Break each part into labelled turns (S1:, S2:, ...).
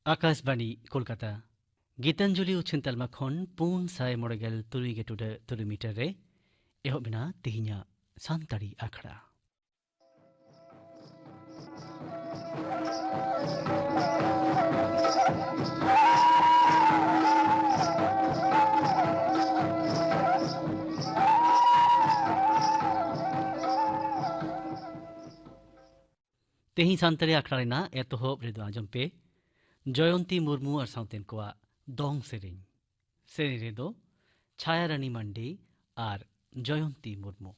S1: आकाशवाणी कोलकाता गीतांजलि उछिन तलमा खन पुन साय मोड़गल तुरी के टुडे तुरी मीटर रे एहो बिना तिहिया सांताड़ी आखड़ा तेही सांताड़ी आखड़ा ना एतोहो ब्रेदो आजम पे जयंती मुर्मू और साउतेन कोआ दोंग सेरिंग सेरी रे दो छाया रानी मंडी और जयंती मुर्मू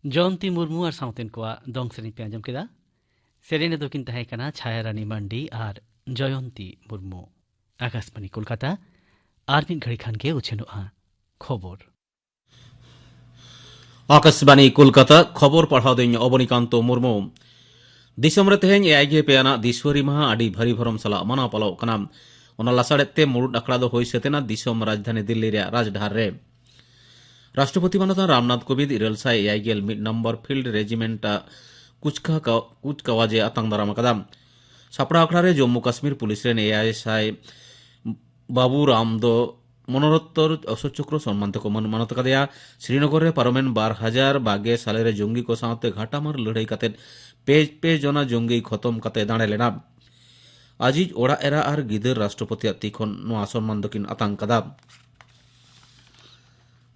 S1: जयंती मुर्मू और साउतेन कोआ दोंग सेरिंग पे आजम केदा सेरेने दोकिन तहे कना छाया रानी मंडी और जयंती मुर्मू आकाशवाणी कोलकाता आर्मी घड़ी खान के उछेनु आ खबर
S2: आकाशवाणी कोलकाता खबर पढ़ाव दिन अबनीकांत मुर्मू दिसम रे तेहें एआईगे पेयाना दिसवरी महा आडी भारी भरम सला मना पलाव कना ओना लासाड़ेते मुरुड अखड़ा दो होई सेतेना दिसम राजधानी दिल्ली रे राजधार रे राष्ट्रपति मानता Ramnath Kovind 281 number field regiment कुचकावाजे आतंक दाराम कदा सापड़ा अखड़ा रे जम्मू काश्मीर पुलिस रे एएसआई बाबू राम दो মনোরত্তর অশোক চক্র সম্মান তেকো মানত কাদেয়া শ্রীনগরে পারমেন 2022 সালের জঙ্গি কো সাথে ঘাটামার লড়াই কাতে পে জনা জঙ্গি খতম কাতে দাঁড়ে লেনা আজিজ ওড়া এরা আর গিদর রাষ্ট্রপতি তিখন নোয়া সম্মান দকিন আতাং কাদা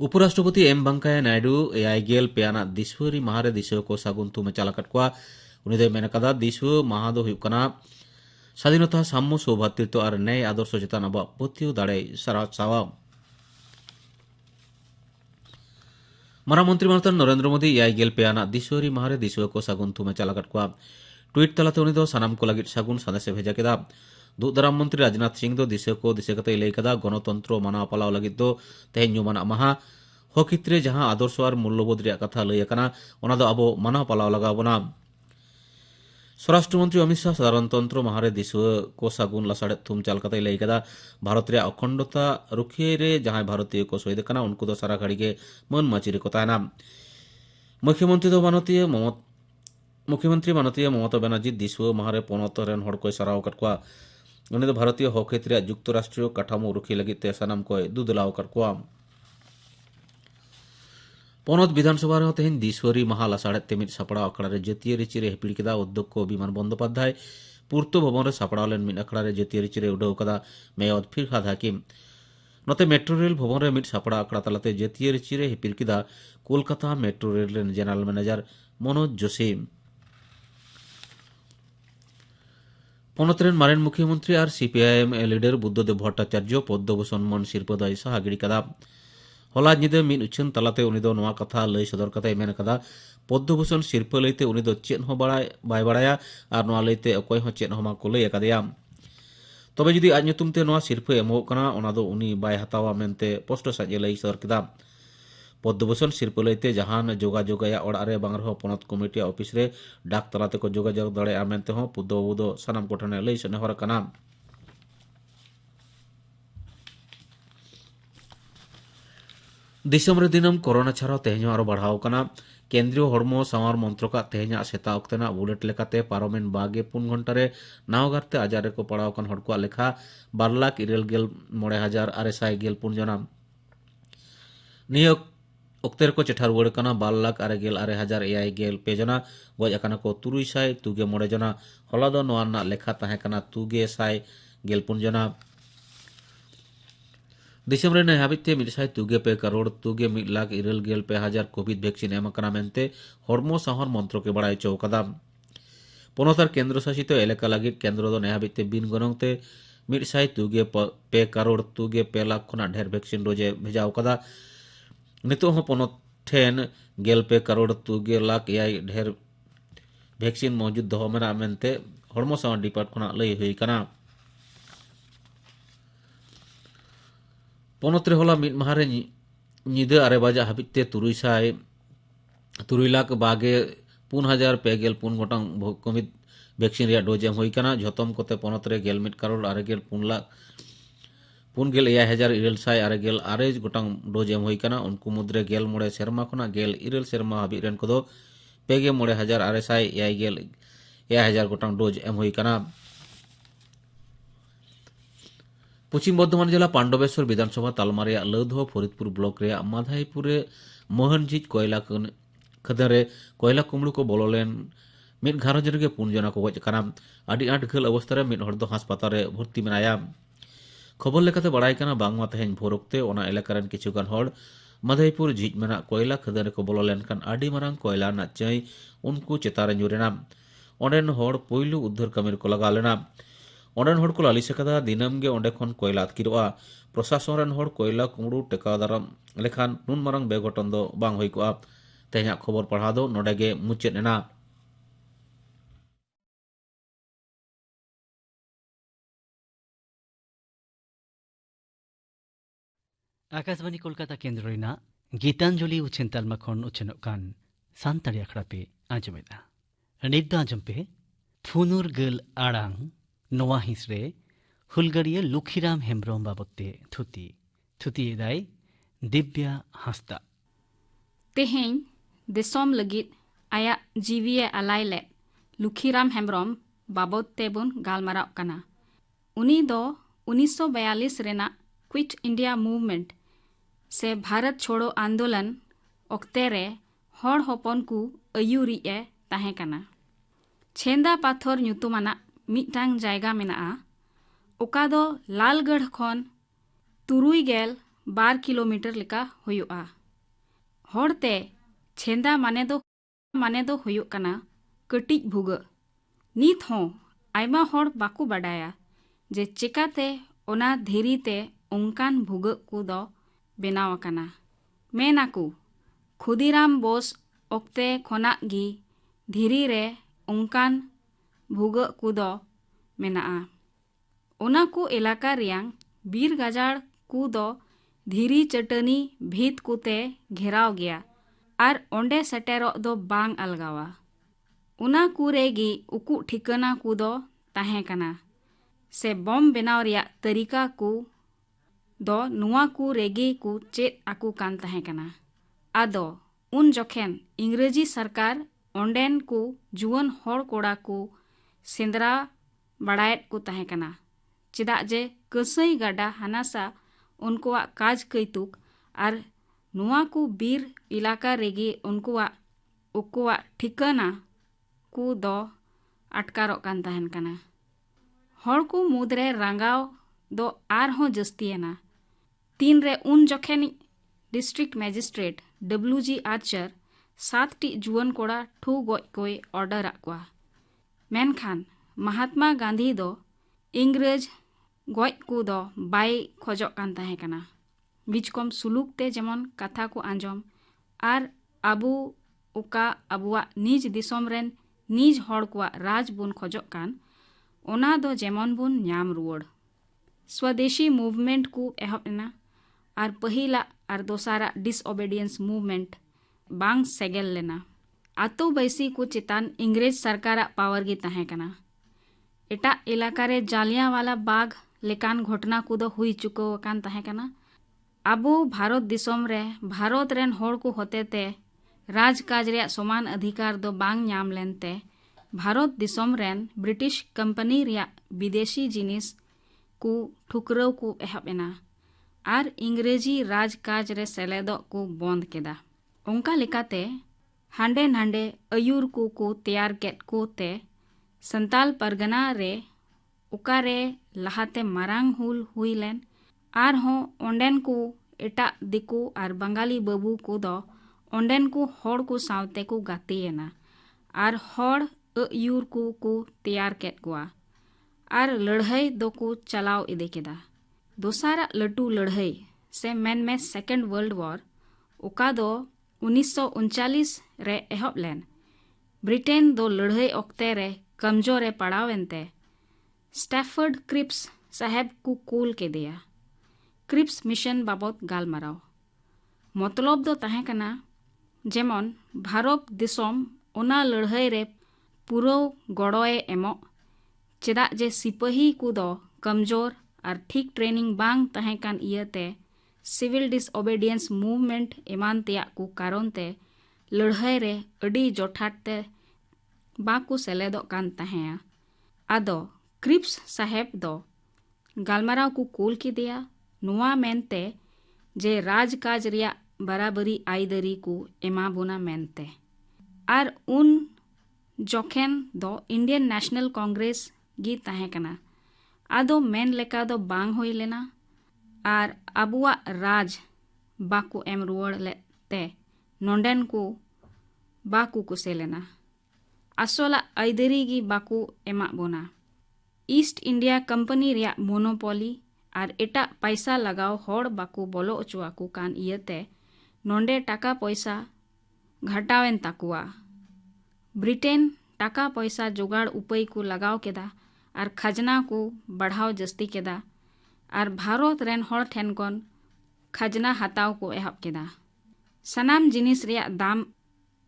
S2: उपराष्ट्रपति एम वेंकैया नायडू एआईगेल पेयाना दिसुरी महारे दिसो को सागुन तुमे चालाकट को उनी दे मेन कदा दिसु महा दो हुयु कना स्वाधीनता साम्य सौभातृत्व और न्याय आदर्श चेतन अब पतियो दाड़े सारा चावा मारा मंत्री मानतन नरेंद्र मोदी एआईगेल पेयाना दिसुरी महारे दिसो को सागुन तुमे चालाकट को ट्वीट तलाते उनी दो सानाम को लगित सागुन सदस्य भेजा केदा दूधराम मंत्री राजनाथ सिंह दो दिशे को दिशे कते लई कदा गणतंत्र माना पालाव लगित दो तेहें नुमाना महा हकित्रे जहां आदर्श और मूल्यबोध रे कथा लई कना ओना दो अबो माना पालाव लगाबोना स्वराष्ट्र मंत्री अमित शाह साधारणतंत्र महारे दिशे को सागुन लसाड़े थुम चाल कते लई कदा भारत रे अखंडता रुखिये रे जहां भारतीय को शहीद कना उनको दो सारा घड़ी के मन माचिरे को ताना मुख्यमंत्री मानतीय ममता बनर्जी दिशो महारे पनत रेन हड़ को सराव कटकुआ उन्हें तो भारतीय हक क्षेत्र जुक्तराष्ट्रीय काठामो रुखी लगी ते सानाम को दुदलाव कटकुआ पनत विधानसभा रे तेहें दिशोरी महा लासाड़े तेमित सापड़ा अखड़ा रे जतीय रिचि रे हेपिड़ केदा अध्यक्ष विमान बंदोपाध्याय पूर्तो भवन रे सापड़ा लेन मिन अखड़ा रे जतीय रिचि रे उडाव कदा मेयद फिरहाद हाकिम नते मेट्रो रेल भवन रे मिट सापड़ा अखड़ा तलाते जतीय रिचि रे हेपिड़ केदा कोलकाता मेट्रो रेल रेन जेनरल मैनेजर मनोज जोशी पनतरेन मारेन मुख्यमंत्री और सीपीआईएम लिडर बुद्धदेव भट्टाचार्य पद्मभूषण मन शिरपदाय सह गिड़ी कदा हला निदे मिन उछन तलाते उनी दो नवा कथा लई सदर कथा मेन कदा पद्मभूषण शिरप लईते उनी दो चेन हो बाय बाड़ाया और नवा लईते अकय हो चेन होमा को लई कदेया तबे जुदी आज ᱧᱩᱛᱩᱢ ᱛᱮ नवा शिरप एमो कना ओना दो उनी बाय हतावा मेनते पोस्ट साजे लई सदर केदा पद्मभूषण शिरप लईते जहान जोगाजोगया ओड़ा रे बांग रहो पनत कमिटी ऑफिस रे डाक तलाते को जोगाजोग दड़े आमेनते हो पुद्दो दो सानाम कोठने लई सने हर कना दिसम रे दिनम कोरोना छाड़ा तेहें आरो बढ़ाव कना केंद्रीय हड़मो सावार मंत्रका तेहें सेता अक्तेना बुलेट लेकाते पारोमेन 24 घंटा रे नावगारते आजार को पड़ाव कन हड़कुआ लेखा 12,96,964 जना नियोग अक्तेर को चेठा रुआड़ कना 12,96,964 जना गज अकाना को 300 जना हला दो नोआ लेखा ताहे कना 200 जना दिसम रे ने हाबिते 100 करोड़ 1,06,9,000 कोविड वैक्सीन एम कना मेनते हड़मो साहर मंत्र के बड़ाई चौकदा पनतार केंद्र शासित एलाका लगी केंद्र दो ने हाबिते बिन गनंगते 100 करोड़ 2 लाख खना ढेर वैक्सीन डोजे भेजाव कदा नितो हो पनत ठेन 1 करोड़ 2 लाख ढेर वैक्सीन मौजूद दो मेना मेनते हड़मो साहर डिपार्ट खना लई हुई कना पनतरे हला मिट महारे निदे 8 बजे हाबिते 3,22,4,054 गोटांग कोविड वैक्सीन रे डोज एम हुई कना झतम कोते पनतरे 11 करोड़ 4,59,966 गोटांग डोज एम हुई कना उनको मुद्रे 16 सेरमा खना 17 सेरमा हाबि रेन कोदो 53,966 गोटांग डोज एम हुई कना पश्चिम बर्धमान जिला पांडवेश्वर विधानसभा तालमा रे लौधो फरीदपुर ब्लॉक रे माधाईपुर मोहनझीज कोयला खदरे कोयला कुमड़ू को बोलोलेन मिट घारंज रे 4 जना को गज कना आडी आट घल अवस्था रे मिट हड़ दो हासपाताल रे भर्ती मेनाया खबर लेकाते बड़ाई कना बांगमा तेहें भोरकते ओना एलाका रेन किछुगान हड़ माधाईपुर झीज मेना कोयला खदरे को बोलोलेन कान आडी मारांग कोयला ना चई उनको चेतारे ᱧᱩᱨᱮᱱᱟ ओंडेन हड़ पोइलु उद्धार कमिर को लगा लेना ओंडेन हड़ को लालिस कदा दिनम गे ओंडे खन कोयला अतकिरोआ प्रशासन रेन हड़ कोयला कुमड़ू टेका दाराम लेखान नुन मारांग बेघटन दो बांग हुई कोआ तेहें खबर पढ़ा दो नोडे गे मुचेद एना
S1: आकाशवाणी कोलकाता केंद्र रेना गीतांजलि उछेन तालमा खन उछेनोग कान सानताड़ी अखड़ा पे आंजमेदा नित दो आंजम पे फुनुर गल आड़ांग नोआ हिंस रे हुलगड़िया लुखीराम हेम्ब्रम बाबते थुती एदाय दिव्या हांसदा
S3: तेहें देशम लगित आया जीविये अलाय ले लुखीराम हेम्ब्रम बाबत तेबुन गालमाराव कना उनी दो 1942 रेना क्विट इंडिया मूवमेंट से भारत छोड़ो आंदोलन ऑक्ते रे हर हपन को अयुरी ए ताहे कना। छेंदा पाथर ᱧᱩᱛᱩᱢᱟᱱᱟ मिटांग जायगा मेनाआ ओका दो लालगढ़ खन 72 किलोमीटर लेका हुयुआ। हरते छेंदा माने दो हुयुक कना कटिज भुगा। नित हों आयमा हर बाकू बाडाया जे चिकाते ओना धीरी ते उनकान भुगा को दो बेनाव कना। मेनाकू खुदीराम बोस ओक्ते खोनाक गी धीरी रे उनकान भुगा को दो मेनाआ। ओना को इलाका रियांग बीर गाजाड़ को दो धीरी चटनी भीत कुते घेराव गया आर ओंडे सेटेरो दो बांग अलगावा। उना कुरेगी उकु ठिकाना को दो ताहे कना से बम बेनाव रिया तरीका को दो नुआ को रेगी को चेत आकु कान ताहे कना। आदो उन जोखेन इंग्रेजी सरकार ओंडेन को जुवन हर कोड़ा को सेंद्रा बड़ायत को ताहे कना। चिदा जे कसई गाडा हानासा उनकोआ काज कैतुक आर नुआ को बीर इलाका रेगी उनकोआ ठिकाना को दो अटकारो कान ताहेन कना। हर को मुद्रे रंगाव दो आर हो जस्तियना। 3 रे उन जोखेन डिस्ट्रिक्ट मैजिस्ट्रेट WG आर्चर 7 टी जुवन कोड़ा ठू गोज कोई ऑर्डर आकुआ। मेनखान महात्मा गांधी दो इंग्रेज गोज को दो बाय खोजो कान ताहे कना। बिचकम सुलूक ते जेमन कथा को आंजम आर आबू उका अबुआ निज दिसोम रेन निज हड़ कुआ राज बुन खोजो कान ओना दो जेमन बुन न्याम रुवड़। स्वदेशी मूवमेंट को एहब एना आर पहिला आर दोसारा डिसओबेडियंस मूवमेंट बांग सेगेल लेना। आतो बैसी को चितान इंग्रेज सरकारा पावर गी ताहे कना। एटा इलाका रे जालियांवाला बाग लेकान घटना को दो हुई चुको कान ताहे कना। आबो भारत दिसोम रे भारत रेन हड़ को होतेते राजकाज रे समान अधिकार दो बांग ᱧᱟᱢ लेनते भारत दिसोम रेन ब्रिटिश कंपनी रिया विदेशी जिनिस को ठुकराव को एहब एना आर इंग्रेजी राजकाज रे सेलेदो को बंद केदा। ओंका लेकाते हांडे नांडे अयूर को तैयार केत को ते संताल परगना रे उकारे लहाते मारांग हुल हुई लेन आर हो ओंडेन को एटा दिकू आर बंगाली बाबू को दो ओंडेन को हड़ को सावते को गातीयना आर हड़ अयूर को तैयार केत कुआ आर लड़ाई दो को चलाव इदे केदा। दोसारा लटू लड़ाई से मेन में सेकेंड वर्ल्ड वॉर उका दो 1939 रे एहब लेन। ब्रिटेन दो लड़ाई ओक्ते रे कमजोरे पड़ावेंते स्टैफर्ड क्रिप्स साहेब को कूल के दिया। क्रिप्स मिशन बाबत गालमाराव मतलब दो ताहे कना जेमन भारत दिसोम ओना लड़ाई रे पूरो गड़ोए एमो चेदा जे सिपाही को दो कमजोर आर ठीक ट्रेनिंग बांग ताहे कान इयते सिविल डिसओबेडियंस मूवमेंट एमान तेया को कारण ते लड़ाई रे अडी जोठाट ते बाकू सेलेदो कान ताहेया। आदो क्रिप्स साहेब दो गालमाराव को कूल की दिया नुआ मेनते जे राजकाज रिया बराबरी आईदरी को एमा बुना मेनते आर उन जोखेन दो इंडियन नेशनल कांग्रेस गी ताहे कना। आदो मेन लेका दो बांग होई लेना आर अबुआ राज बाकू एम रुवड़ लेते नोंडेन को बाकू कुसे लेना असोला आईदरी गी बाकू एमा बोना। ईस्ट इंडिया कंपनी रिया मोनोपोली आर एटा पैसा लगाव हड़ बाकू बोलो अचुआकू कान इयते नोंडे टाका पैसा घटावेन ताकुआ। ब्रिटेन टाका पैसा जुगाड़ उपाय को लगाव केदा आर खजना को बढ़ाव जस्ती केदा आर भारत रेन हड़ ठेन कोन खजना हताव को एहब केदा। सनाम जिनिस रिया दाम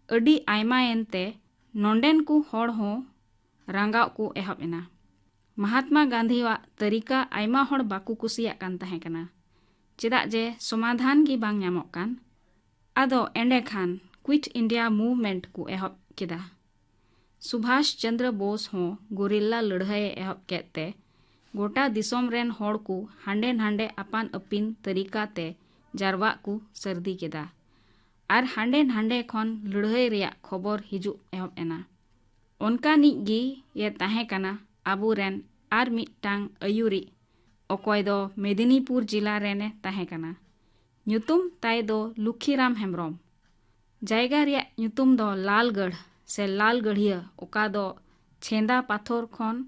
S3: अडी आयमा एनते नोंडेन को हड़ हो रंगाव को एहब एना। महात्मा गांधी वा तरीका आयमा हड़ बाकू कुसिया कान ताहे कना चेदा जे समाधान की बांग ᱧᱟᱢᱚᱜ कान। आदो एंडे खान क्विट इंडिया मूवमेंट को एहब केदा। सुभाष चंद्र बोस हो गोरिल्ला लड़ाई एहब केते गोटा दिसोम रेन होड़ को हांडे नांडे अपान अपिन तरीका ते जारवा को सर्दी केदा और हांडे नांडे खन लड़ाई रिया खबर हिजु एहब एना उनका निगी ये ताहे कना आबू रेन आर मिटांग अयुरी अकोय दो मेदिनीपुर जिला रेने ताहे कना ᱧᱩᱛᱩᱢ ताय दो लुखीराम हेम्ब्रम जायगा रिया ᱧᱩᱛᱩᱢ दो लालगढ़ से लालगढ़िया ओका दो छेंदा पाथर खन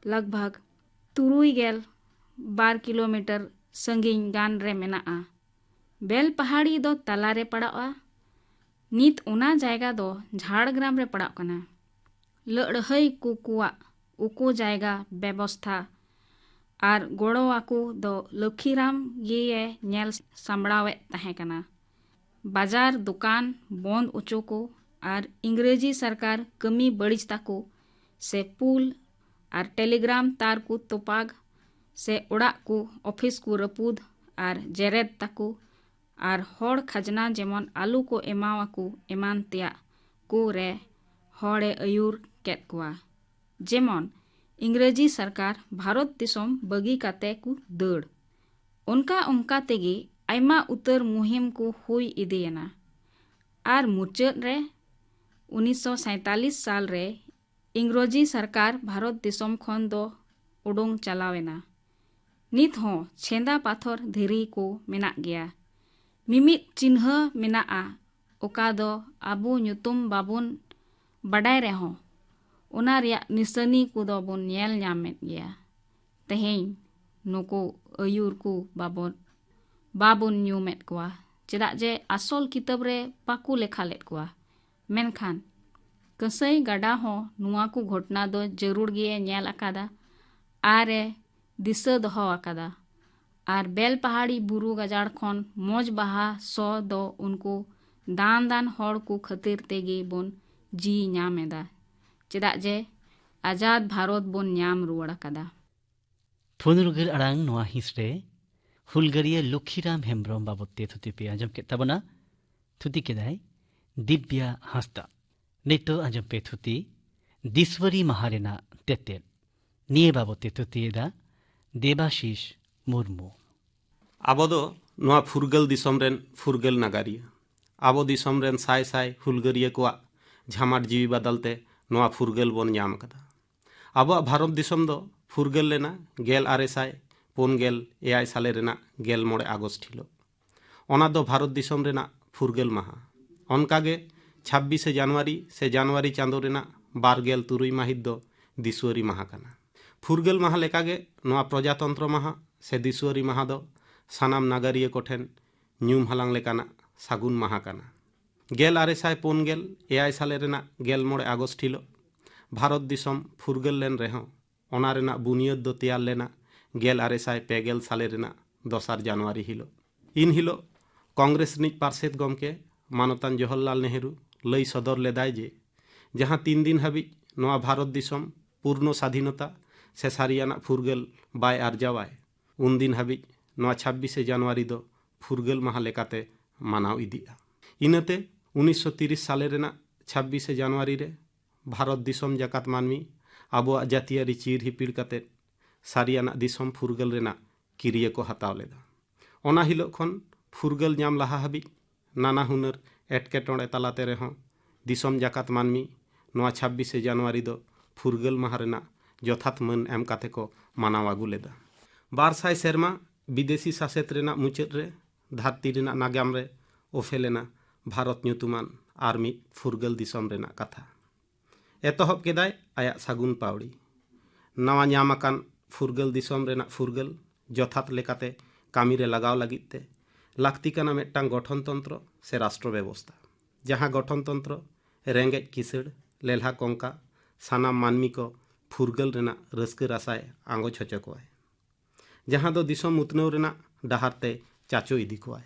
S3: लगभग 2 किलोमीटर संगिन गान रे मेनाआ बेल पहाड़ी दो तलारे पड़ाआ नित उना जायगा दो झाड़ग्राम रे पड़ाव कना लड़हई कुकुआ उको जायगा व्यवस्था और गोड़ोवाकू दो लखीराम ये नेल सामड़ावे तहे कना बाजार दुकान बंद उचो को और इंग्रेजी सरकार कमी बड़िज ताको से पुल और टेलीग्राम तार को तोपाग से उड़ा को ऑफिस को रपूद और जेरेद ताको और होड़ खजना जेमन आलू को एमावाकू एमान तिया को रे होड़े अयूर केत कुआ जेमन इंग्रेजी सरकार भारत दिसोम बगी काते को दड़ उनका उनका तेगी आयमा उतर मुहिम को हुई इदियना और मुचाद रे 1947 साल रे इंग्रेजी सरकार भारत दिसोम खन दो उडोंग चलावेना नित हो छेंदा पाथर धीरी को मेना गया मिमित चिन्ह मेनाआ ओका दो आबू ᱧᱩᱛᱩᱢ बाबुन बडाय रहो ओना रिया निशानी को दो बोन नेल ᱧᱟᱢᱮᱫ गया तेहें नुको अयूर को बाबुन ᱧᱩᱢᱮᱫ कोआ चेदा जे आसल किताब रे पाकू लेखा लेत कोआ मेनखान कसई गाडा हो नुआ को घटना दो जरूर गे नेल अकादा आरे दिशा दहो अकादा और बेल पहाड़ी बुरु गजाड़ खन मौज बहा सो दो उनको दान दान होड़ को खतिर तेगे बोन जी ᱧᱟᱢᱮᱫᱟ चेदा जे आजाद भारत बोन ᱧᱟᱢ रुवाड़ अकादा
S1: फुनरुगल अड़ांग नोआ हिसरे हुलगरिया लुखीराम हेम्ब्रम बाबते थुति पे आजम के तबना थुति केदाय दिव्या हंसदा नेतो आजम पे थुति दिसवरी महारेना तेतेल निये बाबते थुतिएदा देबाशीष मुर्मू
S4: आबो दो नोआ फुरगल दिसोम रेन फुरगल नागारिया आबो दिसोम रेन साय साय हुलगरिया कोआ झामाट जीवी बदलते नोआ फुरगल बोन ᱧᱟᱢ कदा आबो भारत दिसोम दो फुरगल लेना 1954 साले रेना 11 आगस्ट हिलो ओना दो भारत दिसोम रेना फुरगल माहा ओनकागे 26 जनवरी से जनवरी चांदो रेना 27 माहित दो दिसवरी माहा कना फुरगल माहा लेकागे नोआ प्रजातंत्र माहा से दिसवरी माहा दो सानाम नागारिया कोठेन ᱧᱩᱢ हालांग लेकाना सागुन माहा कना 1954 साले रेना 11 आगस्ट हिलो भारत दिसोम फुरगल लेन रेहो ओना रेना बुनियद दो तैयार लेना 1950 साले रेना 2 जनवरी हिलो इन हिलो कांग्रेस निज पार्षद गमके मानतान जवाहरलाल नेहरू लई सदर लेदाय जे जहां 3 दिन हाबी नोआ भारत दिसोम पूर्ण स्वाधीनता से सारियाना फुरगल बाय आर्जावाय उन दिन हाबी नोआ 26 जनवरी दो फुरगल माहा लेकाते मानाव इदिया इनते 1930 साले रेना 26 जनवरी रे भारत दिसोम जाकात मानमी आबोआ जातियारी चीर हिपिड़ काते सारियाना दिसोम फुरगल रेना किरिया को हताव लेदा ओना हिलो खन फुरगल ᱧᱟᱢ लाहा हाबी नाना हुनर एटकेटोड़े तलाते रेहों दिसोम जाकात मानमी नोआ 26 जनवरी दो फुरगल माहा रेना यथात मन एम काते को मानाव आगु लेदा 200 सेरमा विदेशी शासक रेना मुचाद रे धरती रेना नागाम रे ओफेलेना भारत ᱧᱩᱛᱩᱢᱟᱱ आर मिद फुरगल दिसोम रेना कथा एतहब केदाय आया सागुन पावड़ी नवा ᱧᱟᱢᱟᱠᱟᱱ फुरगल दिसोम रेना फुरगल यथात लेकाते कामी रे लगाव लागिते लाक्ति काना मेट्टांग गठन तंत्र से राष्ट्र व्यवस्था जहां गठन तंत्र रेंगेज किसड़ लेल्हा कंका सानाम मानमी को फुरगल रेना रस्क रासाय आंगो छचो कोय जहां दो दिसोम उतनव रेना डहारते चाचो इदी कोय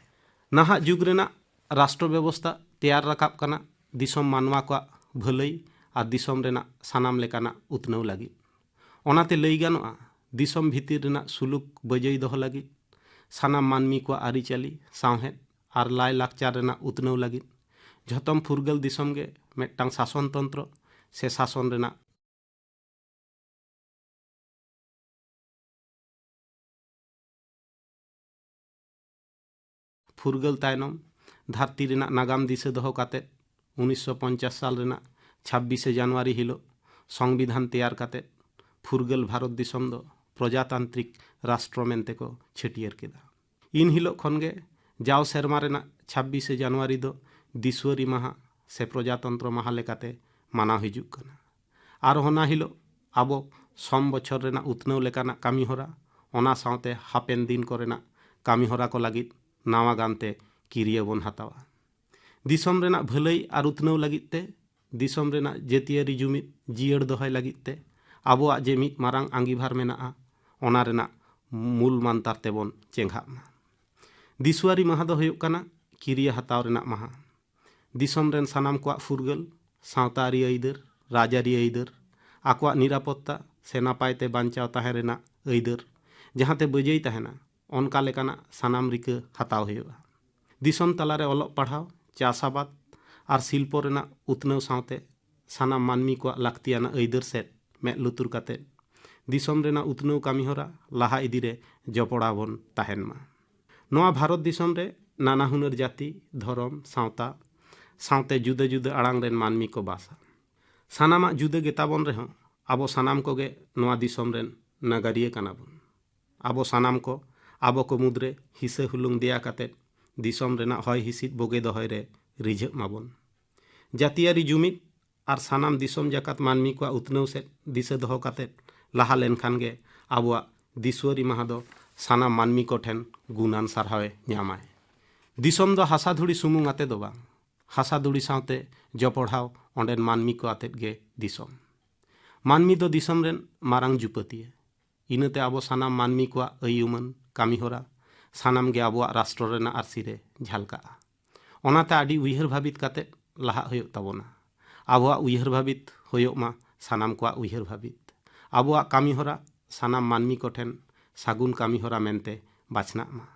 S4: नाहा जुग रेना राष्ट्र व्यवस्था तैयार रकाब कना दिसोम मानवा को भलई और दिसोम रेना सानाम लेकाना उतनव लगी ओनाते लई गानोआ दिसोम भितिर रेना सुलुक बजई दोह लगी सानाम मानमी को आरिचाली सावहेद और लाई लाकचार रेना उतनव लगी झतम फुरगल दिसोम गे मेट्टांग शासन तंत्र से शासन रेना फुरगल तायनम धरती रेना नागाम दिशा दहो काते 1950 साल रेना 26 जनवरी हिलो संविधान तैयार काते फुरगल भारत दिसम दो प्रजातांत्रिक राष्ट्र मेनते को छटियर केदा। इन हिलो खनगे जाव सेरमा रेना 26 जनवरी दो दिसुआरी माहा से प्रजातंत्र माहा लेकाते मानाव हिजुग कना। आर होना हिलो आबो सम बछर रेना उतनव लेकाना कामी होरा ओना सावते हापेन दिन कोरेना कामी होरा को लागित नावा गानते किरिया बोन हतावा। दिसम रेना भलाई आर उतनव लागिते दिसम रेना जेतियारी जुमिद जियड़ दोहाय लागिते आबोआ जे मित मारांग आंगीभार मेनाआ ओना रेना मूल मानतार तेबोन चेंघामा। दिसुआरी माहा दो हुयुग काना किरिया हताव रेना माहा। दिसम रेन सानाम को फुरगल सावतारी आइदर राजारी आइदर आकवा निरापत्ता से नापायते बांचाव ताहें रेना आइदर जहांते बजई ताहेना ओनका लेकाना सानाम रिका हताव हुयुगा। दिसम तलारे ओलग पढ़ाव चाषाबाद और शिल्प रेना उतनव सावते सानाम मानमी को लाक्तियाना आइदर सेट में लुतुर काते दिसम रेना उतनव कामी होरा लाहा इदिरे जपड़ा बोन ताहेन मा। नोआ भारत दिसम रे नाना हुनर जाति धर्म सावता सावते जुदा जुदा आड़ांग रेन मानमी को बासा। सानामा जुदा गेताबोन रेहों आबो सानाम कोगे नोआ दिसम रेन नागरिया कानाबोन। आबो सानाम को आबो को मुद्रे हिस्से हुलुंग दिया काते दिसम रेना हय हिसिद बोगे दहय रे रिझाᱹ माबोन। जातियारी जुमिद और सानाम दिसम जाकात मानमी को उतनव से दिशा दहो काते लाहा लेनखान गे आबोआ दिसुआरी माहा दो सानाम मानमी को ठेन गुणान सारहावे ᱧᱟᱢᱟᱭ। दिसम दो हासा धुड़ी सुमुंग आते दो बांग हासा धुड़ी सावते जपड़ाव ओंडेन मानमी को आते गे दिसम। मानमी दो दिसम रेन मारांग जुपतिये इनते आबो सानाम मानमी को अयुमन कामी होरा सानाम गे आबोआ राष्ट्र रेना आरसी रे झलकाआ। ओनाते आडी उयहर भाबित काते लाहा हुयुग ताबोना। आबोआ उयहर भाबित हुयुग मा सानाम को उयहर भाबित आबोआ कामी होरा सानाम मानमी को ठेन सागुन कामी होरा मेनते बाछना मा।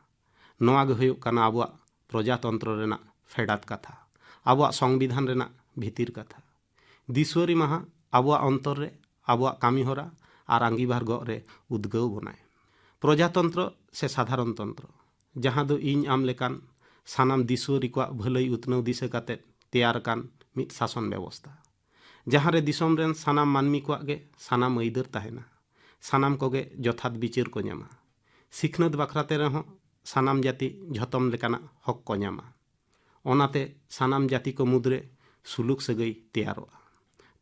S4: नोआ गे हुयुग काना आबोआ प्रजातंत्र रेना फेडात कथा आबोआ संविधान रेना भितिर कथा। दिसुआरी माहा आबोआ अंतर रे आबोआ कामी होरा और आंगीभार गो रे उद्गाव बनाय। प्रजातंत्र से साधारण तंत्र जहां दो इन आम लेकान सानाम दिसुआरी को भलाई उतनव दिशा काते तैयार कान मित शासन व्यवस्था जहां रे दिसम रेन सानाम मानमी को गे सानाम आइदर ताहेना सानाम कोगे जथात बिचार को ᱧᱟᱢᱟ। सिखनत बाखराते रहो सानाम जाति झतम लेकाना हक को ᱧᱟᱢᱟ। ओनाते सानाम जाति को मुद्रे सुलुक सगई तैयारोआ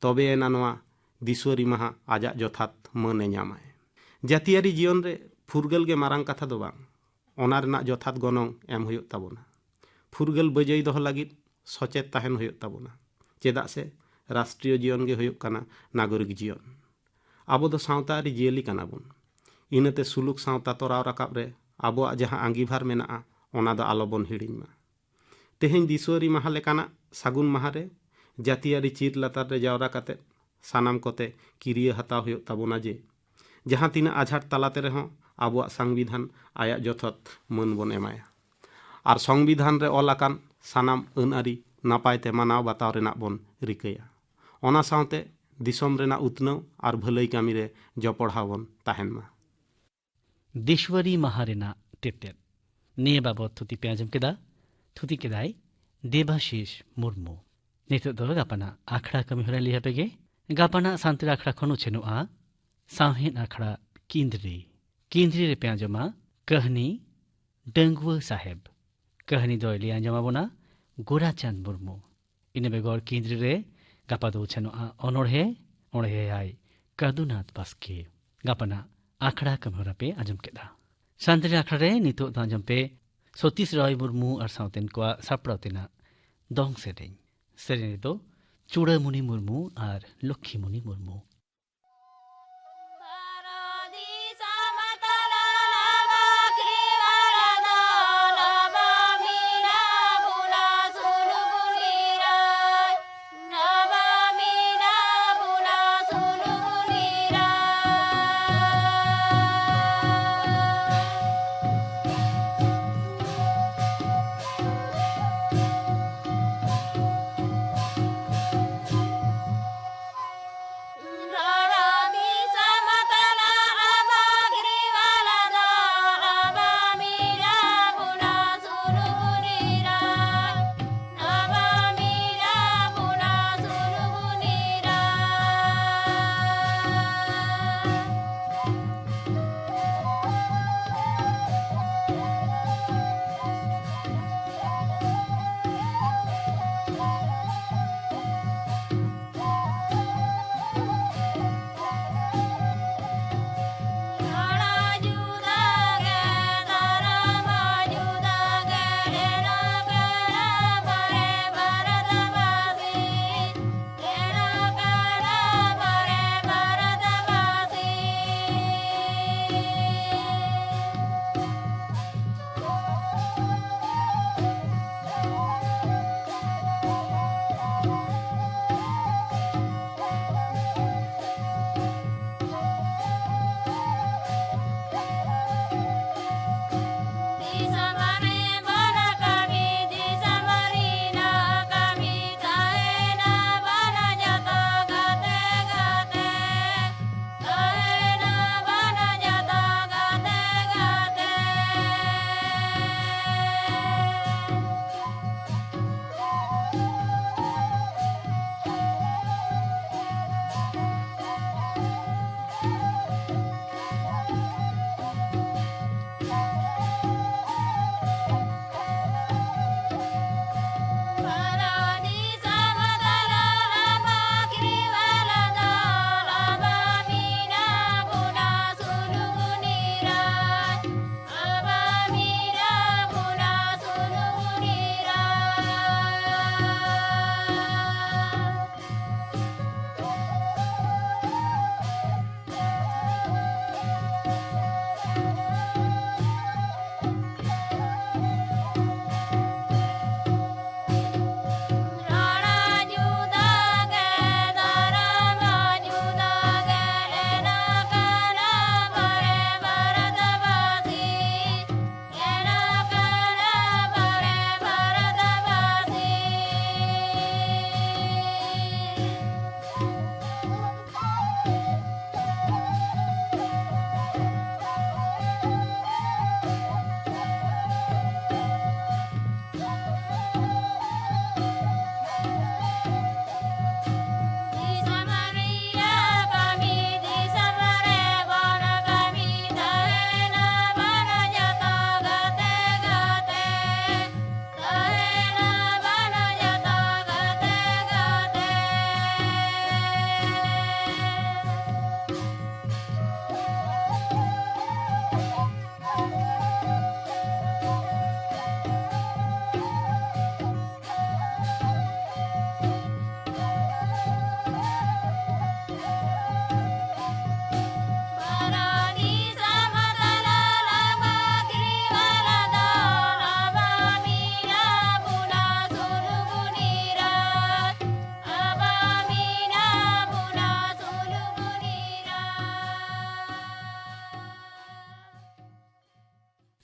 S4: तबे एना नोआ दिसुआरी माहा आजा जथात मने ᱧᱟᱢᱟᱭ। जातियारी जीवन रे फुरगल गे मारांग कथा दो बांग ओना रेना जथात गनोंग एम हुयुग ताबोना। फुरगल बजई दहो लागिद सचेत ताहेन हुयुग ताबोना चेदा से राष्ट्रीय जीवन गे हुयुग काना नागरिक जीवन। आबो दो सावतारी जियली कानाबोन इनते सुलुक सावता तोराव राकाब रे आबोआ जहां आंगीभार मेनाआ ओना दो आलोबोन हिड़िñ मा। तेहेñ दिसुआरी माहा लेकाना सागुन माहा रे जातियारी चिर लातार रे जावरा काते सानाम कोते किरिया हताव हुयुग ताबोना जे जहां तिना आझाट तालाते रेहों आबोआ संविधान आया जथत मन बोन एमाया और संविधान रे ऑल आकान सानाम अन आरी नापायते मानाव बाताव रेना बोन रिकाया। ओना सावते दिसम रेना उतनव और भलाई कामी रे जपड़ाव बोन ताहेन मा।
S1: दिसुआरी माहा रेना तेतेद निये बाबद थुति पे आंजम केदा थुति केदाय देबाशीष मुर्मू। नितोग दो गापाना आखड़ा कामी होरा लिहा पेगे गापाना सान्तिर आखड़ा खनु छेनुआ सावहेन आखड़ा किंद्री किंद्री रे पे आंजमा कहनी डंगुआ साहेब कहनी दो लिया आंजमा बोना गोराचांद मुर्मू। इन बेगोर किंद्री रे गापा दो छेनुआ अनोढ़े ओढ़े आय कादुनाथ बास्के गापाना आखड़ा कामी होरा पे आंजम केदा। सान्तिर आखड़ा रे नितोग दो आंजम पे सतीश रॉय मुर्मू और सावतेन को सापड़ावतेना दोंग सेरेñ सेरेñ दो चूड़ामुनि मुर्मू और लक्ष्मीमुनि मुर्मू।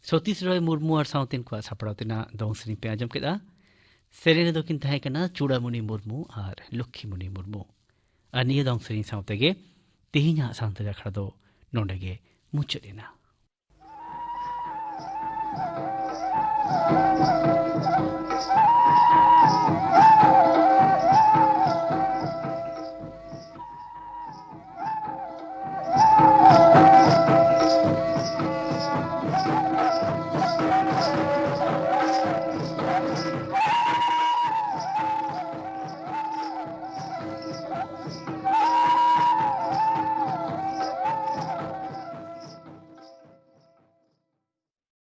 S1: सतीश रॉय मुर्मू और साउतेन को सापड़ाव तेना दोंग सेरें पे आजम केदा सेरें दो किन तहे कना चूड़ामुनि मुर्मू और लक्ष्मीमुनि मुर्मू और निये दोंग सेरें साउतेगे तेहिना सांतरे अखड़ा दो नोंडेगे मुचदेना